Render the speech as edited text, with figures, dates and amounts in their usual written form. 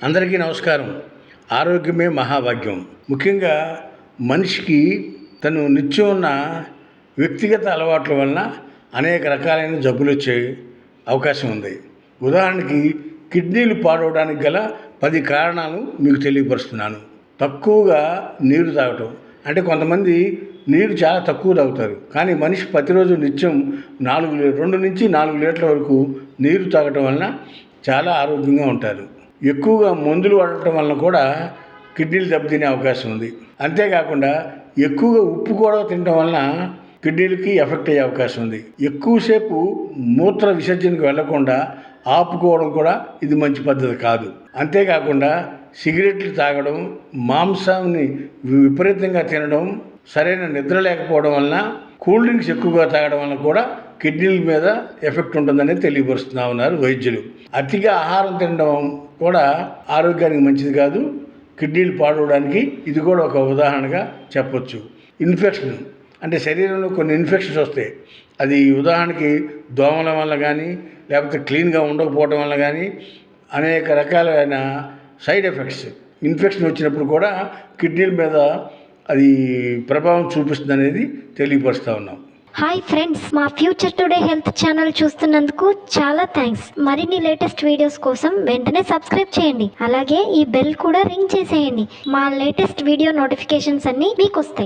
అందరికీ నమస్కారం. ఆరోగ్యమే మహాభాగ్యం. ముఖ్యంగా మనిషికి తను నిత్యం ఉన్న వ్యక్తిగత అలవాట్ల వలన అనేక రకాలైన జబ్బులు వచ్చే అవకాశం ఉంది. ఉదాహరణకి కిడ్నీలు పాడవడానికి గల 10 కారణాలు మీకు తెలియపరుస్తున్నాను. తక్కువగా నీరు తాగటం. అంటే కొంతమంది నీరు చాలా తక్కువ తాగుతారు, కానీ మనిషి ప్రతిరోజు నిత్యం 2 నుంచి 4 లీటర్ల వరకు నీరు తాగటం వలన చాలా ఆరోగ్యంగా ఉంటారు. ఎక్కువగా మందులు వాడటం వలన కూడా కిడ్నీలు దెబ్బతినే అవకాశం ఉంది. అంతేకాకుండా ఎక్కువగా ఉప్పు కూడా తినడం వలన కిడ్నీలకి ఎఫెక్ట్ అయ్యే అవకాశం ఉంది. ఎక్కువసేపు మూత్ర విసర్జనకు వెళ్లకుండా ఆపుకోవడం కూడా ఇది మంచి పద్ధతి కాదు. అంతేకాకుండా సిగరెట్లు తాగడం, మాంసాన్ని విపరీతంగా తినడం, సరైన నిద్ర లేకపోవడం వలన, కూల్ డ్రింక్స్ ఎక్కువగా తాగడం వలన కూడా కిడ్నీల మీద ఎఫెక్ట్ ఉంటుందని తెలియపరుస్తూ ఉన్నారు వైద్యులు. అతిగా ఆహారం తినడం కూడా ఆరోగ్యానికి మంచిది కాదు. కిడ్నీలు పాడవడానికి ఇది కూడా ఒక ఉదాహరణగా చెప్పొచ్చు. ఇన్ఫెక్షన్ అంటే శరీరంలో కొన్ని ఇన్ఫెక్షన్స్ వస్తాయి. అది ఉదాహరణకి దోమల వల్ల కానీ, లేకపోతే క్లీన్గా ఉండకపోవడం వల్ల కానీ అనేక రకాలైన సైడ్ ఎఫెక్ట్స్, ఇన్ఫెక్షన్ వచ్చినప్పుడు కూడా కిడ్నీల మీద అది ప్రభావం చూపిస్తుంది అనేది తెలియపరుస్తూ ఉన్నాం. హాయ్ ఫ్రెండ్స్, మా ఫ్యూచర్ టుడే హెల్త్ ఛానల్ చూస్తున్నందుకు చాలా థ్యాంక్స్. మరిన్ని లేటెస్ట్ వీడియోస్ కోసం వెంటనే సబ్స్క్రైబ్ చేయండి. అలాగే ఈ బెల్ కూడా రింగ్ చేసేయండి. మా లేటెస్ట్ వీడియో నోటిఫికేషన్స్ అన్నీ మీకు వస్తాయి.